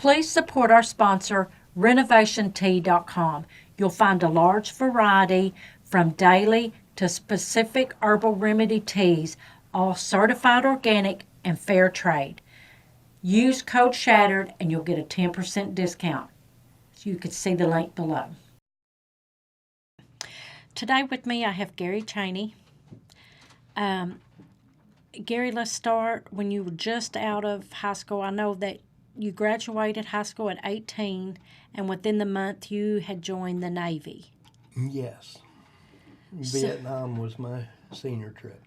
Please support our sponsor, renovationtea.com. You'll find a large variety from daily to specific herbal remedy teas, all certified organic and fair trade. Use code SHATTERED and you'll get a 10% discount. You can see the link below. Today with me I have Gary Chaney. Gary, let's start when you were just out of high school. I know that you graduated high school at 18, and within the month you had joined the Navy. Yes. Vietnam was my senior trip.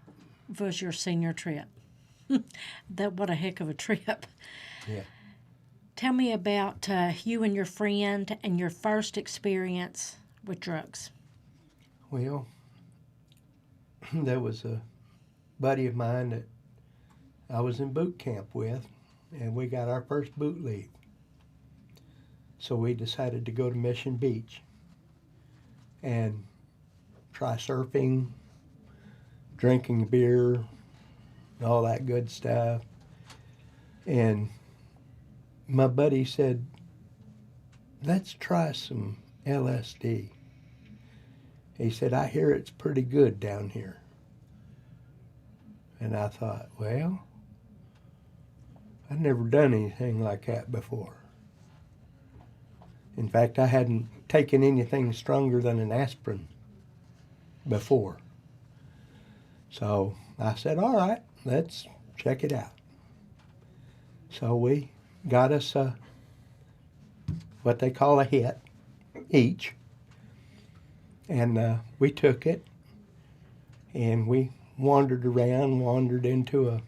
Was your senior trip. What a heck of a trip. Yeah. Tell me about you and your friend and your first experience with drugs. Well, there was a buddy of mine that I was in boot camp with, and we got our first boot leave. So we decided to go to Mission Beach and try surfing, drinking beer, all that good stuff. And my buddy said, let's try some LSD. He said, I hear it's pretty good down here. And I thought, well, I'd never done anything like that before. In fact, I hadn't taken anything stronger than an aspirin before. So I said, all right, let's check it out. So we got us what they call a hit each. And we took it, and we wandered into a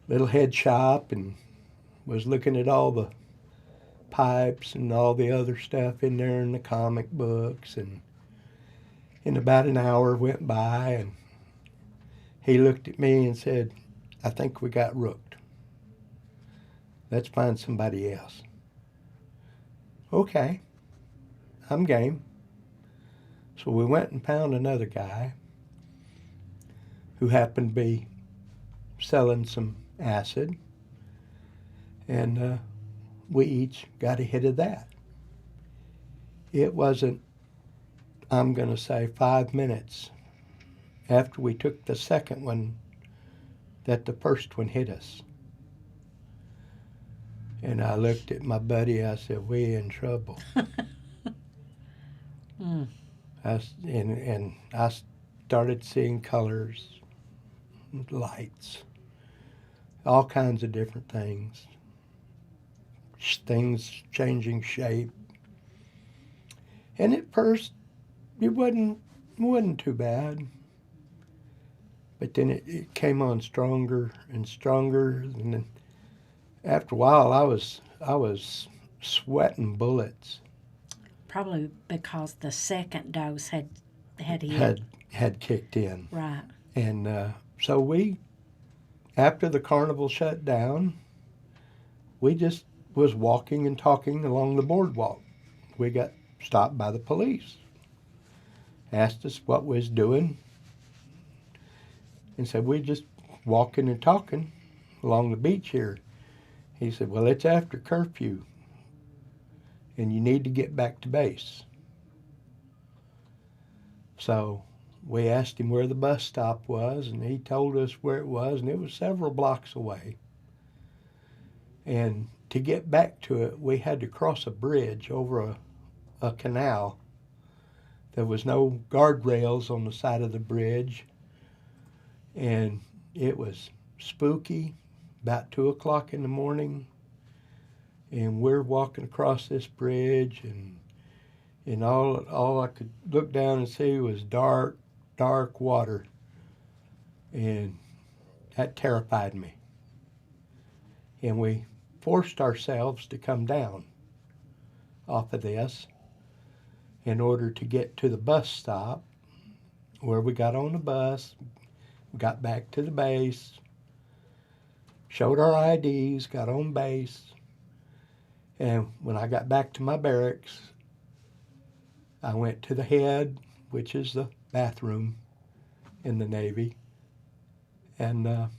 little head shop and was looking at all the pipes and all the other stuff in there and the comic books. And in about an hour went by, and he looked at me and said, I think we got rooked. Let's find somebody else. Okay, I'm game. So we went and found another guy who happened to be selling some acid, and we each got a hit of that. It wasn't, I'm going to say, 5 minutes after we took the second one that the first one hit us. And I looked at my buddy, I said, we in trouble. And I started seeing colors, lights, all kinds of different things changing shape. And at first, it wasn't too bad. But then it came on stronger and stronger. And then after a while, I was sweating bullets. Probably because the second dose had hit. Had kicked in. Right. And so we, after the carnival shut down, we just was walking and talking along the boardwalk. We got stopped by the police, asked us what we was doing, and said, we're just walking and talking along the beach here. He said, well, it's after curfew, and you need to get back to base. So we asked him where the bus stop was, and he told us where it was, and it was several blocks away. And to get back to it, we had to cross a bridge over a canal. There was no guardrails on the side of the bridge, and it was spooky, about 2 o'clock in the morning. And we're walking across this bridge, and all I could look down and see was dark water. And that terrified me. And we forced ourselves to come down off of this in order to get to the bus stop, where we got on the bus, got back to the base, showed our IDs, got on base. And when I got back to my barracks, I went to the head, which is the bathroom in the Navy, and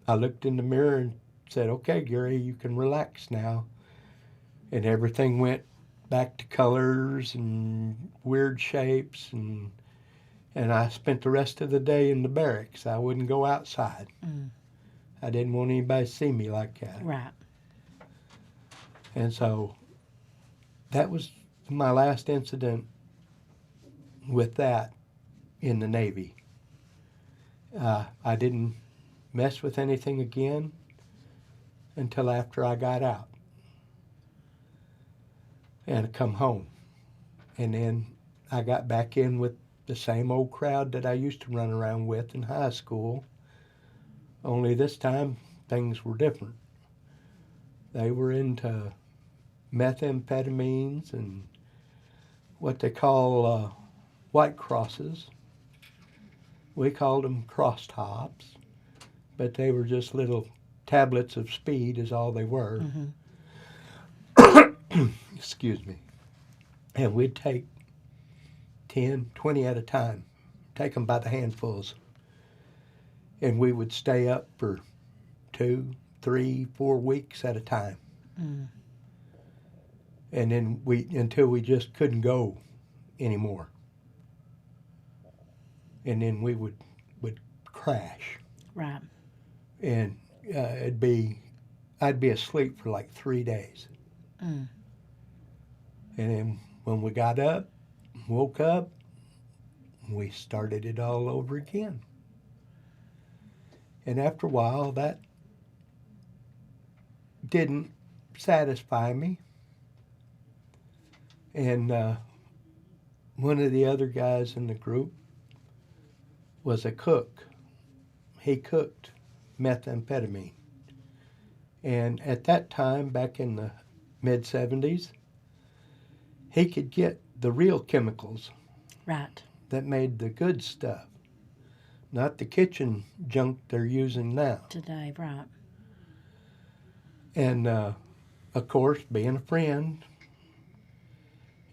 I looked in the mirror and said, "Okay, Gary, you can relax now." And everything went back to colors and weird shapes, and I spent the rest of the day in the barracks. I wouldn't go outside. Mm. I didn't want anybody to see me like that. Right. And so that was my last incident with that in the Navy. I didn't mess with anything again until after I got out and come home. And then I got back in with the same old crowd that I used to run around with in high school, only this time things were different. They were into methamphetamines and what they call white crosses. We called them cross tops, but they were just little tablets of speed is all they were. Mm-hmm. Excuse me. And we'd take 10, 20 at a time, take them by the handfuls. And we would stay up for 2, 3, 4 weeks at a time. Mm. And then until we just couldn't go anymore. And then we would crash. Right. And I'd be asleep for like 3 days. Mm. And then when we got up, woke up, we started it all over again. And after a while, that didn't satisfy me. And one of the other guys in the group was a cook. He cooked methamphetamine. And at that time, back in the mid-70s, he could get the real chemicals. Right. That made the good stuff, not the kitchen junk they're using now. Today, right. And, of course, being a friend,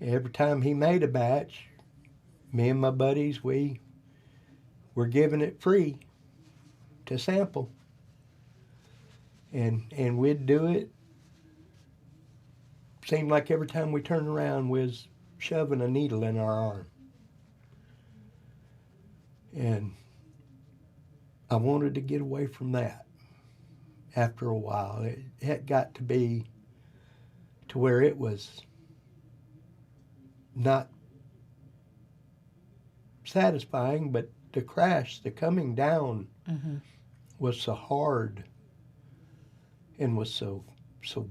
every time he made a batch, me and my buddies, we were giving it free to sample. And we'd do it. Seemed like every time we turned around, we was shoving a needle in our arm. And I wanted to get away from that after a while. It had got to be to where it was not satisfying, but the crash, the coming down Mm-hmm. was so hard and was so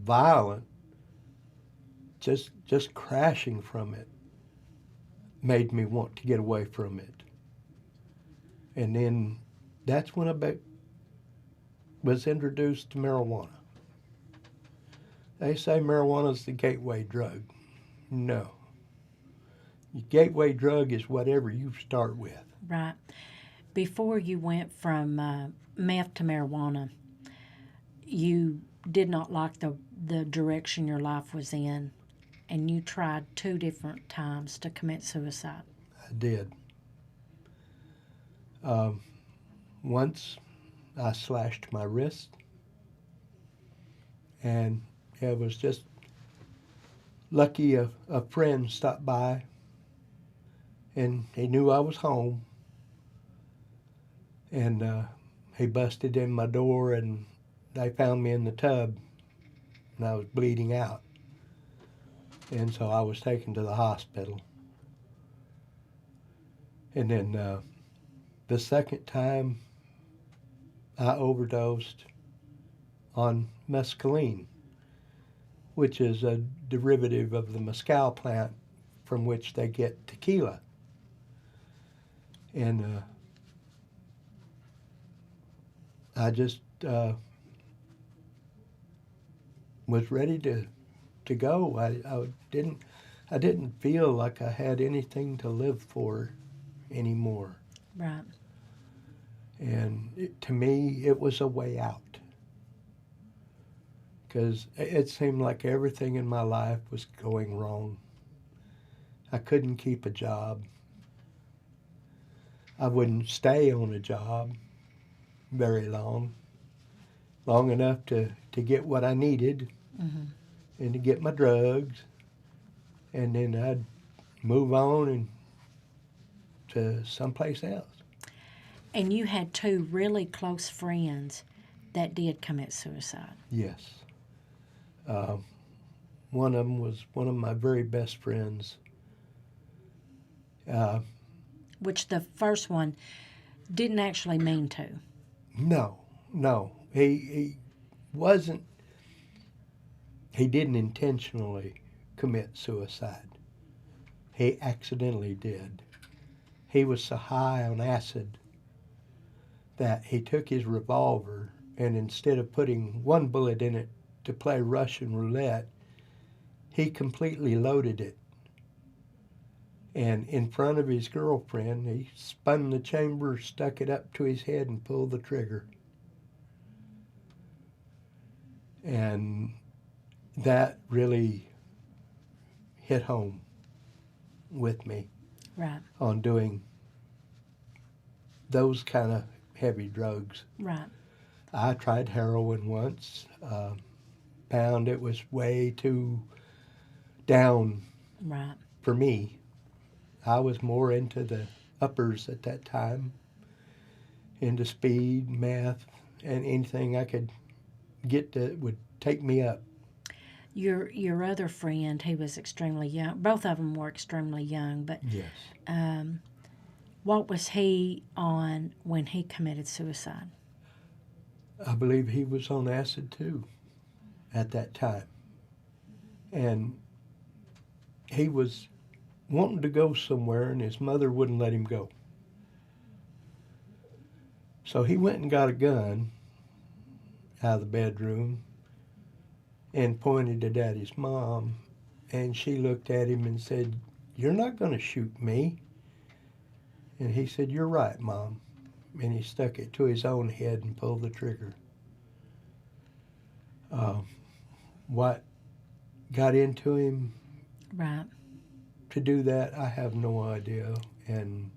violent. Just crashing from it made me want to get away from it. And then that's when I was introduced to marijuana. They say marijuana's the gateway drug. No. The gateway drug is whatever you start with. Right. Before you went from meth to marijuana, you did not like the direction your life was in, and you tried 2 different times to commit suicide. I did. Once I slashed my wrist, and it was just lucky a friend stopped by, and he knew I was home, and he busted in my door, and they found me in the tub, and I was bleeding out. And so I was taken to the hospital. And then the second time, I overdosed on mescaline, which is a derivative of the mescal plant from which they get tequila. And I just was ready to go. I didn't feel like I had anything to live for anymore. Right. And to me, it was a way out. Because it seemed like everything in my life was going wrong. I couldn't keep a job. I wouldn't stay on a job very long. long enough to get what I needed and to get my drugs, and then I'd move on and to someplace else. And you had two really close friends that did commit suicide. Yes. One of them was one of my very best friends. Which the first one didn't actually mean to. No. He wasn't, he didn't intentionally commit suicide. He accidentally did. He was so high on acid that he took his revolver and instead of putting one bullet in it to play Russian roulette, he completely loaded it. And in front of his girlfriend, he spun the chamber, stuck it up to his head, and pulled the trigger. And that really hit home with me Right. on doing those kind of heavy drugs. Right. I tried heroin once, found it was way too down Right. for me. I was more into the uppers at that time, into speed, meth, and anything I could get that would take me up. Your other friend, he was extremely young. Both of them were extremely young, but Yes. what was he on when he committed suicide? I believe he was on acid too at that time. And he was wanting to go somewhere and his mother wouldn't let him go. So he went and got a gun out of the bedroom and pointed it at his mom, and she looked at him and said, "You're not going to shoot me." And he said, "You're right, Mom." And he stuck it to his own head and pulled the trigger. What got into him Right. to do that, I have no idea. And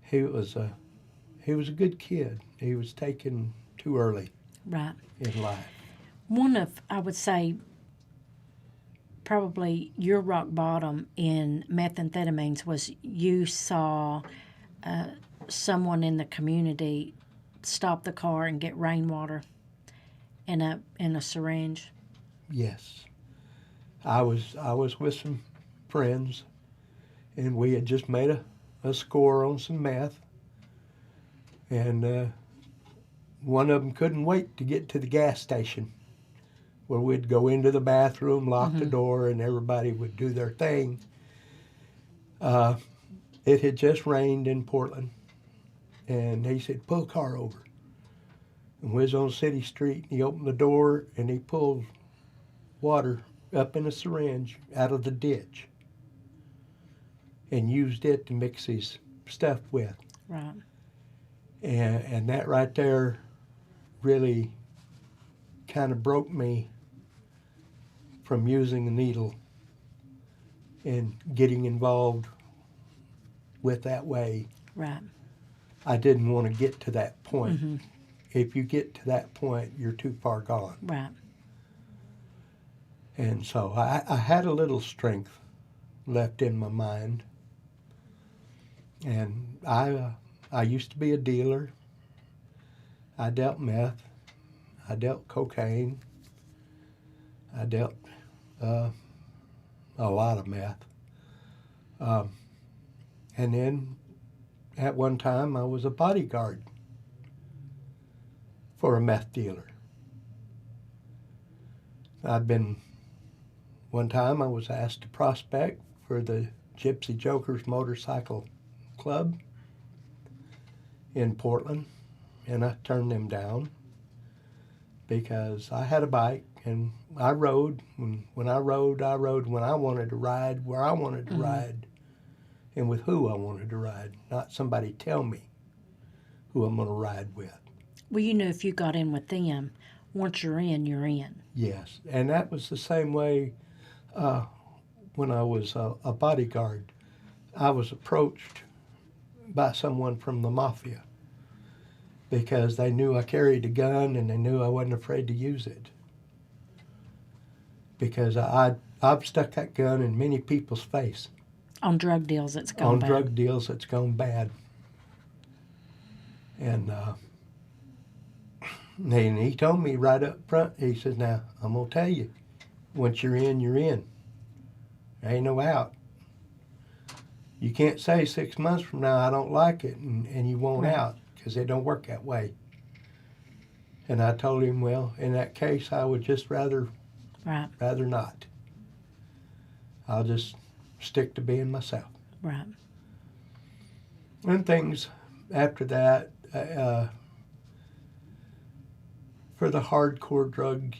he was a good kid. He was taken too early Right. in life. One of, I would say, probably your rock bottom in methamphetamines was you saw someone in the community stop the car and get rainwater in a syringe. Yes, I was with some friends, and we had just made a score on some meth, and one of them couldn't wait to get to the gas station, where we'd go into the bathroom, lock the door, and everybody would do their thing. It had just rained in Portland, and he said, "Pull the car over." And we was on City Street, and he opened the door, and he pulled water up in a syringe out of the ditch and used it to mix his stuff with. Right. And that right there really kind of broke me from using a needle and getting involved with that way. Right. I didn't want to get to that point. If you get to that point, you're too far gone. Right. And so I had a little strength left in my mind. And I used to be a dealer. I dealt meth. I dealt cocaine. I dealt a lot of meth. And then at one time I was a bodyguard for a meth dealer. One time I was asked to prospect for the Gypsy Jokers Motorcycle Club in Portland, and I turned them down because I had a bike and I rode. When I rode when I wanted to ride, where I wanted to ride, and with who I wanted to ride, not somebody tell me who I'm going to ride with. Well, you know, if you got in with them, once you're in, you're in. Yes, and that was the same way when I was a bodyguard. I was approached by someone from the mafia, because they knew I carried a gun and they knew I wasn't afraid to use it. Because I've stuck that gun in many people's face. On drug deals, it's gone bad. On drug deals, it's gone bad. And he told me right up front, he says, now, I'm going to tell you, once you're in, you're in. There ain't no out. You can't say 6 months from now, I don't like it, and you won't Right. out, because it don't work that way. And I told him, well, in that case, I would just rather not. I'll just stick to being myself. Right. And things after that, for the hardcore drug,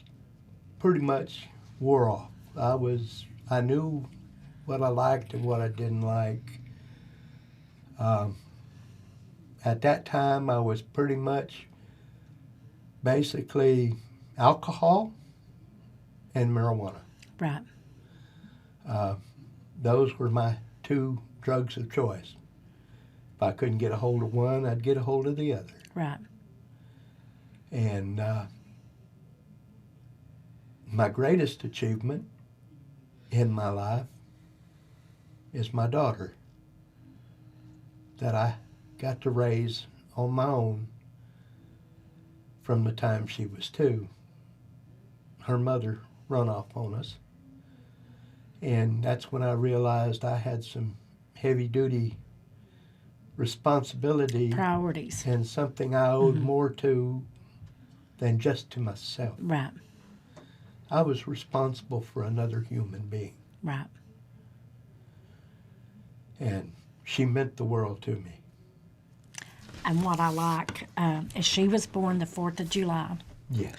pretty much wore off. I knew what I liked and what I didn't like. At that time, I was pretty much basically alcohol and marijuana. Right. Those were my two drugs of choice. If I couldn't get a hold of one, I'd get a hold of the other. Right. And my greatest achievement in my life is my daughter that I got to raise on my own from the time she was 2. Her mother run off on us. And that's when I realized I had some heavy-duty responsibility. Priorities. And something I owed more to than just to myself. Right. I was responsible for another human being. Right. And she meant the world to me. And what I like is she was born the 4th of July. Yes.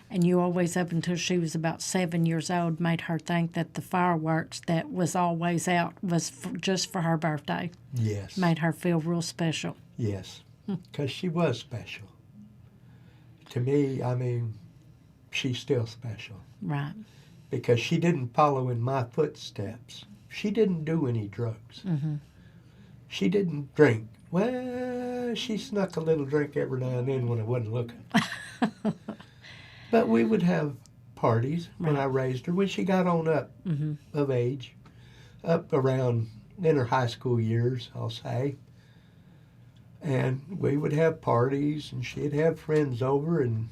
And you always, up until she was about 7 years old, made her think that the fireworks that was always out was just for her birthday. Yes. Made her feel real special. Yes. Because she was special. To me, I mean, she's still special. Right. Because she didn't follow in my footsteps. She didn't do any drugs. Mm-hmm. She didn't drink. Well, she snuck a little drink every now and then when I wasn't looking. But we would have parties when I raised her, when she got on up of age, up around in her high school years, I'll say. And we would have parties, and she'd have friends over, and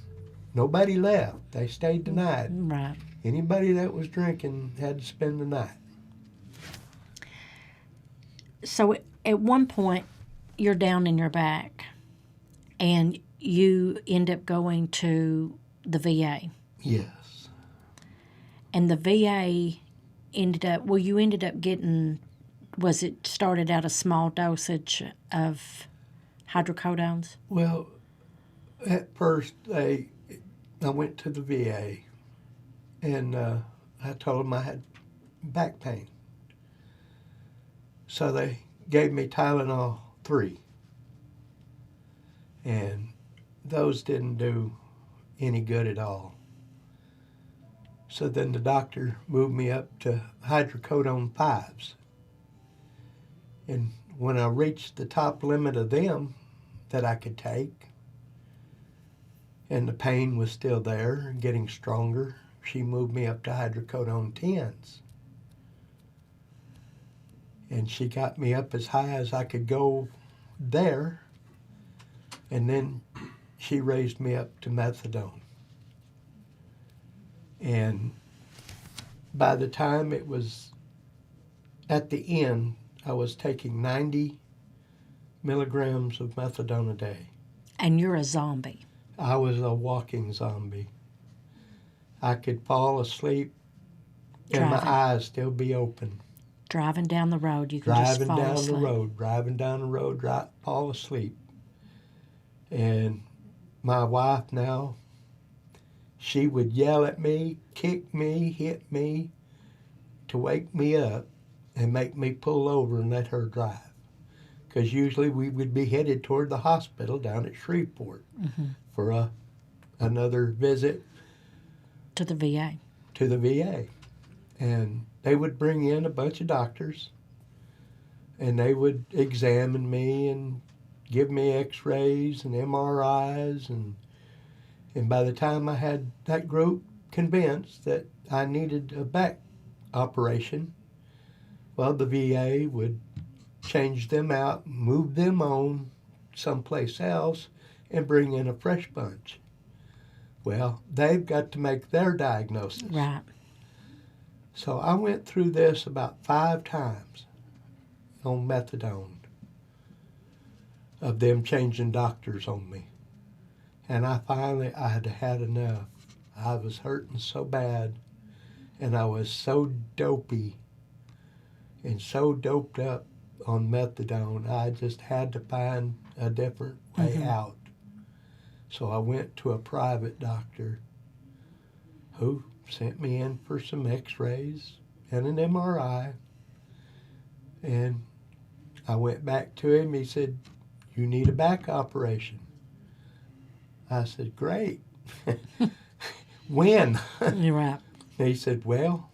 nobody left. They stayed the night. Right. Anybody that was drinking had to spend the night. So at one point, you're down in your back, and you end up going to the VA. Yes. And the VA ended up, well, you ended up getting, was it started out a small dosage of hydrocodones? Well, at first, I went to the VA, and I told them I had back pain. So they gave me Tylenol 3. And those didn't do any good at all. So then the doctor moved me up to hydrocodone 5s. And when I reached the top limit of them that I could take, and the pain was still there and getting stronger, she moved me up to hydrocodone 10s. And she got me up as high as I could go there, and then she raised me up to methadone. And by the time it was at the end, I was taking 90 milligrams of methadone a day. And you're a zombie. I was a walking zombie. I could fall asleep and my eyes still be open. Driving down the road, you could just fall asleep. Driving down the road, fall asleep. And my wife now, she would yell at me, kick me, hit me to wake me up and make me pull over and let her drive. Because usually we would be headed toward the hospital down at Shreveport for another visit. To the VA. To the VA. And they would bring in a bunch of doctors, and they would examine me and give me x-rays and MRIs, and by the time I had that group convinced that I needed a back operation, well, the VA would change them out, move them on someplace else, and bring in a fresh bunch. Well, they've got to make their diagnosis. Right. So I went through this about 5 times on methadone, of them changing doctors on me. And I had enough. I was hurting so bad, and I was so dopey and so doped up on methadone, I just had to find a different way out. So I went to a private doctor who sent me in for some x-rays and an MRI. And I went back to him. He said, "You need a back operation." I said, "Great." When? You're right. He said, "Well,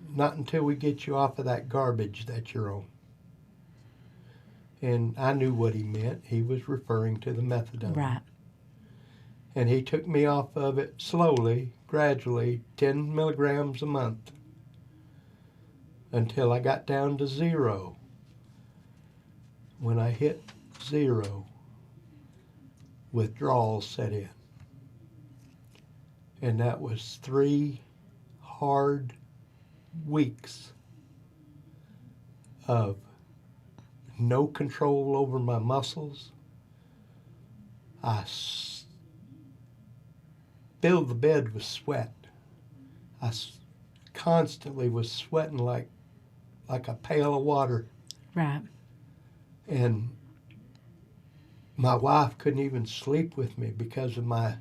not until we get you off of that garbage that you're on." And I knew what he meant. He was referring to the methadone. Right. And he took me off of it slowly, gradually, 10 milligrams a month, until I got down to 0. When I hit 0, withdrawals set in. And that was 3 hard weeks of no control over my muscles. I filled the bed with sweat. I constantly was sweating like a pail of water. Right. And my wife couldn't even sleep with me because of my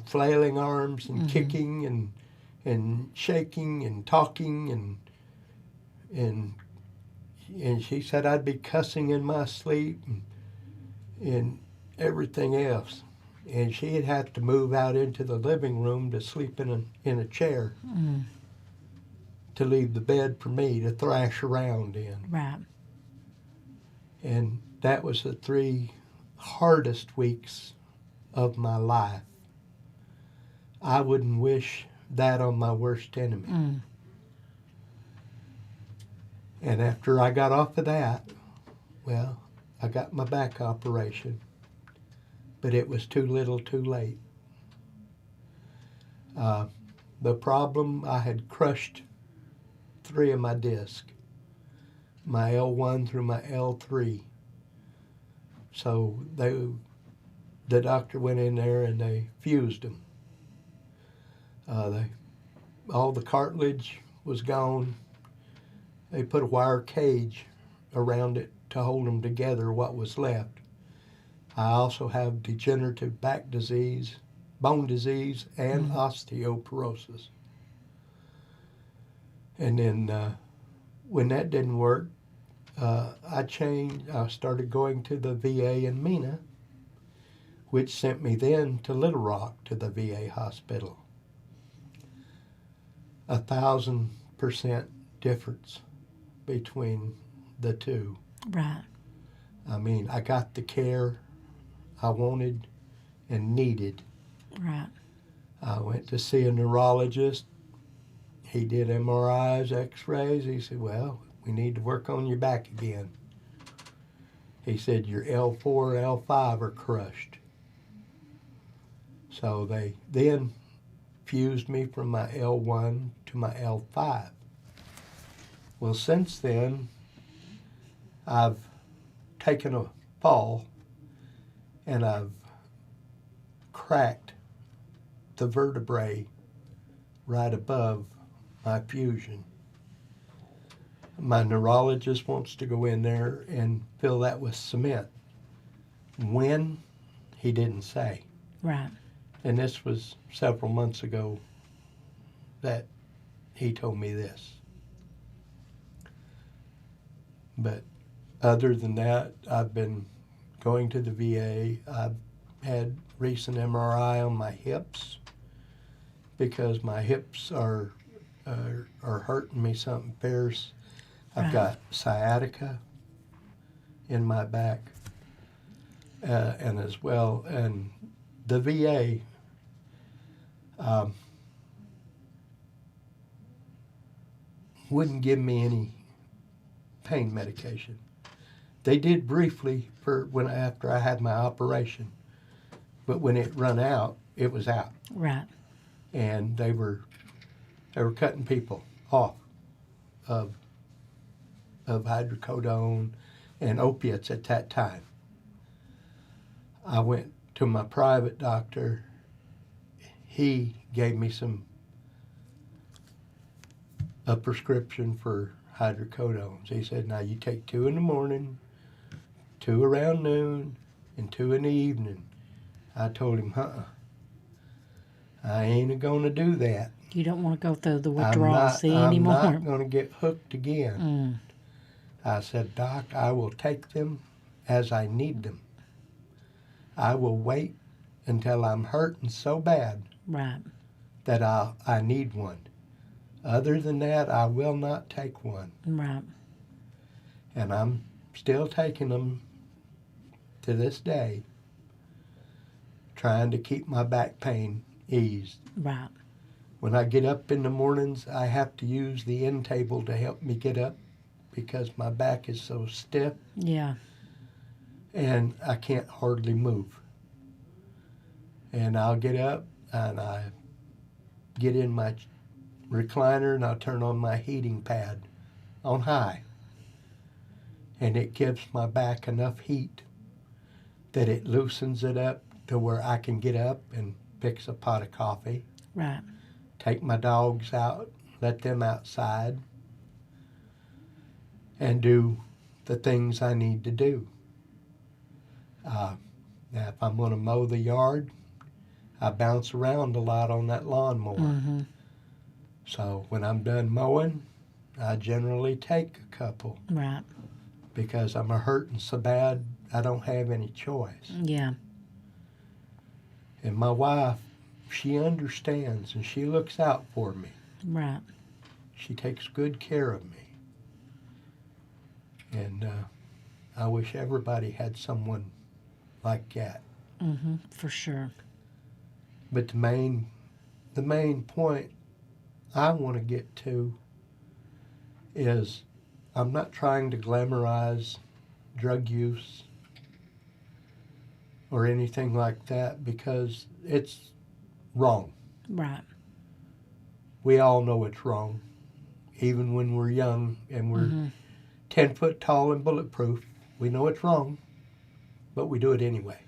flailing arms and kicking and shaking and talking and she said I'd be cussing in my sleep and everything else. And she'd have to move out into the living room to sleep in a chair to leave the bed for me to thrash around in. Right. And that was the 3 hardest weeks of my life. I wouldn't wish that on my worst enemy. And after I got off of that, well, I got my back operation, but it was too little too late. The problem, I had crushed 3 of my discs, my L1 through my L3. So the doctor went in there and they fused them. All the cartilage was gone. They put a wire cage around it to hold them together, what was left. I also have degenerative back disease, bone disease, and osteoporosis. And then when that didn't work, I started going to the VA in Mena, which sent me then to Little Rock to the VA hospital. 1,000% difference between the two. Right. I mean, I got the care I wanted and needed. Right. I went to see a neurologist. He did MRIs, x-rays. He said, "Well, we need to work on your back again." He said, "Your L4, L5 are crushed." So they then fused me from my L1 to my L5. Well, since then, I've taken a fall and I've cracked the vertebrae right above my fusion. My neurologist wants to go in there and fill that with cement. When? He didn't say. Right. And this was several months ago that he told me this. But other than that, I've been going to the VA. I've had recent MRI on my hips because my hips are hurting me something fierce. I've got sciatica in my back. and as well, and the VA, wouldn't give me any pain medication. They did briefly after I had my operation, but when it run out, it was out. Right. And they were cutting people off of hydrocodone and opiates at that time. I went to my private doctor. He gave me a prescription for hydrocodones. He said, now you take 2 in the morning, 2 around noon, and 2 in the evening. I told him, I ain't going to do that. You don't want to go through the withdrawals anymore. I'm not going to get hooked again. I said, Doc, I will take them as I need them. I will wait until I'm hurting so bad Right. that I need one. Other than that, I will not take one. Right. And I'm still taking them to this day, trying to keep my back pain eased. Right. When I get up in the mornings, I have to use the end table to help me get up because my back is so stiff. Yeah. And I can't hardly move. And I'll get up and I get in my recliner and I'll turn on my heating pad on high. And it gives my back enough heat that it loosens it up to where I can get up and fix a pot of coffee. Right. Take my dogs out, let them outside, and do the things I need to do. Now, if I'm going to mow the yard, I bounce around a lot on that lawnmower. Mm-hmm. So when I'm done mowing, I generally take a couple. Right. Because I'm hurting so bad, I don't have any choice. Yeah. And my wife, she understands and she looks out for me. Right. She takes good care of me. And I wish everybody had someone like that. Mm-hmm. For sure. But the main point I want to get to is I'm not trying to glamorize drug use or anything like that because it's wrong. Right. We all know it's wrong, even when we're young and we're 10 foot tall and bulletproof. We know it's wrong, but we do it anyway.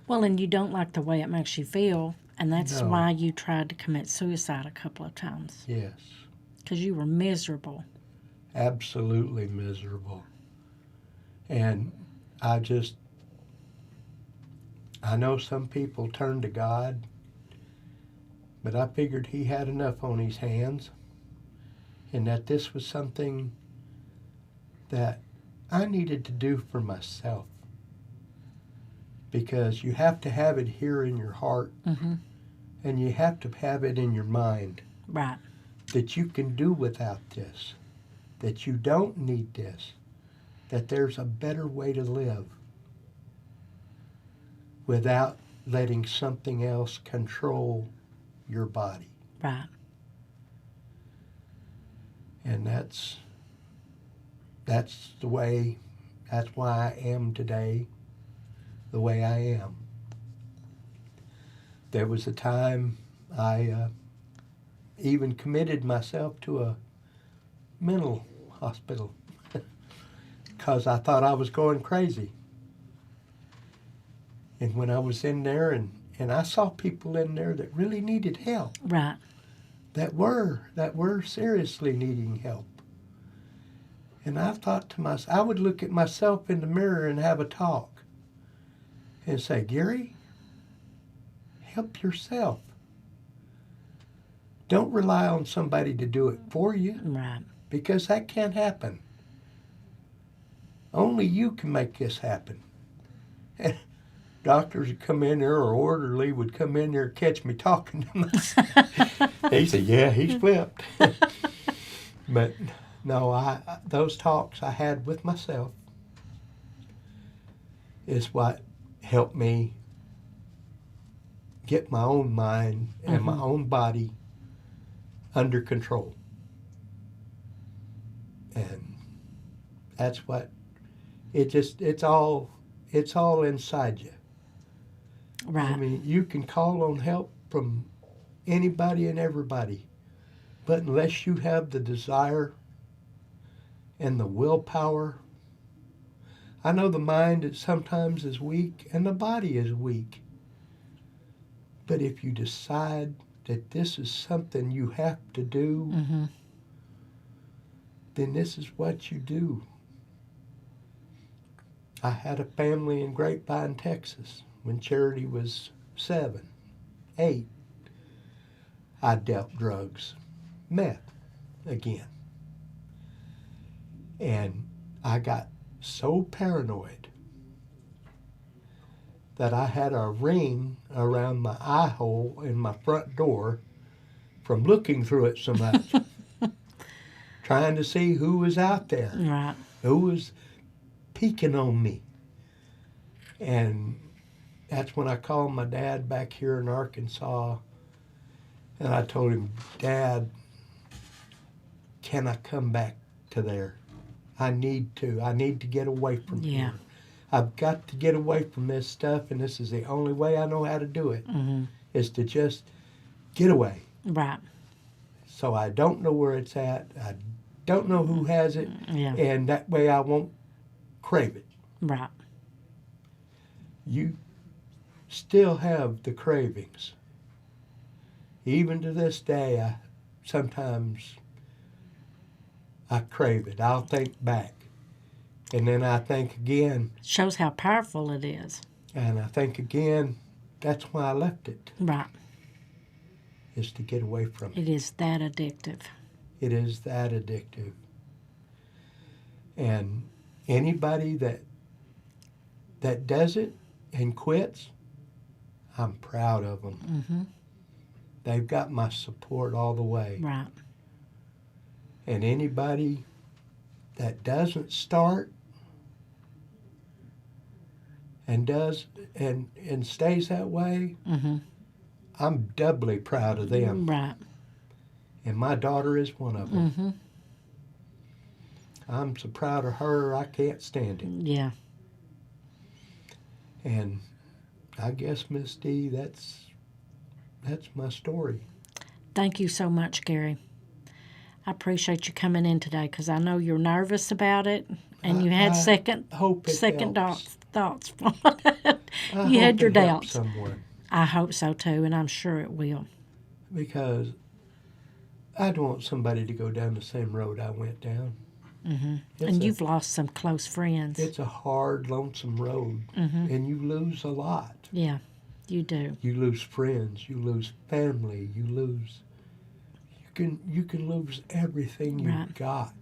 Well, and you don't like the way it makes you feel, and that's No. why you tried to commit suicide a couple of times. Yes. Because you were miserable. Absolutely miserable. And I know some people turn to God, but I figured he had enough on his hands and that this was something that I needed to do for myself. Because you have to have it here in your heart and you have to have it in your mind. Right. That you can do without this. That you don't need this. That there's a better way to live without letting something else control your body. Right. And that's why I am today the way I am. There was a time I even committed myself to a mental hospital because I thought I was going crazy. And when I was in there and I saw people in there that really needed help. Right. That were seriously needing help. And I thought to myself, I would look at myself in the mirror and have a talk and say, Gary, help yourself. Don't rely on somebody to do it for you. Right. Because that can't happen. Only you can make this happen. And doctors would come in there or orderly would come in there and catch me talking to myself. He said, yeah, he's flipped. But no, those talks I had with myself. is what helped me get my own mind and my own body under control. And that's what it's all inside you. Right. I mean, you can call on help from anybody and everybody, but unless you have the desire and the willpower, I know the mind sometimes is weak and the body is weak. But if you decide that this is something you have to do, then this is what you do. I had a family in Grapevine, Texas, when Charity was 7, 8. I dealt drugs, meth again. And I got so paranoid that I had a ring around my eye hole in my front door from looking through it so much, trying to see who was out there, Right. who was peeking on me. And that's when I called my dad back here in Arkansas, and I told him, Dad, can I come back to there? I need to. I need to get away from here. I've got to get away from this stuff, and this is the only way I know how to do it, is to just get away. Right. So I don't know where it's at. I don't know who has it, Yeah. and that way I won't crave it. Right. You still have the cravings. Even to this day, sometimes I crave it. I'll think back. And then I think again. Shows how powerful it is. And I think again, that's why I left it. Right. Is to get away from it. It is that addictive. It is that addictive. And anybody that does it and quits, I'm proud of them. They've got my support all the way. Right. And anybody that doesn't start and does and stays that way, I'm doubly proud of them. Right. And my daughter is one of them. I'm so proud of her, I can't stand it. Yeah. And I guess, Miss D, that's my story. Thank you so much, Gary. I appreciate you coming in today because I know you're nervous about it and you had second helps. thoughts. You had your doubts. Someone. I hope so too, and I'm sure it will. Because I don't want somebody to go down the same road I went down. And you've lost some close friends. It's a hard, lonesome road, and you lose a lot. Yeah, you do. You lose friends, you lose family, you can lose everything you've got.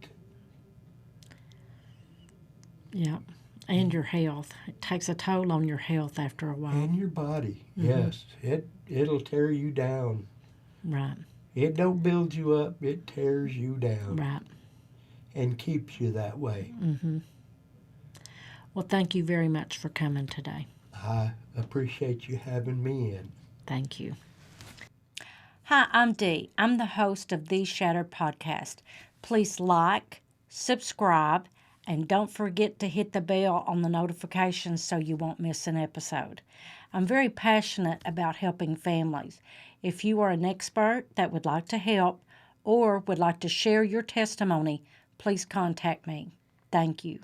Yeah, and your health. It takes a toll on your health after a while. And your body, yes. It'll tear you down. Right. It don't build you up, it tears you down. Right. And keeps you that way. Well, thank you very much for coming today. I appreciate you having me in. Thank you. Hi, I'm Dee. I'm the host of The Shattered Podcast. Please like, subscribe, and don't forget to hit the bell on the notifications so you won't miss an episode. I'm very passionate about helping families. If you are an expert that would like to help or would like to share your testimony, please contact me. Thank you.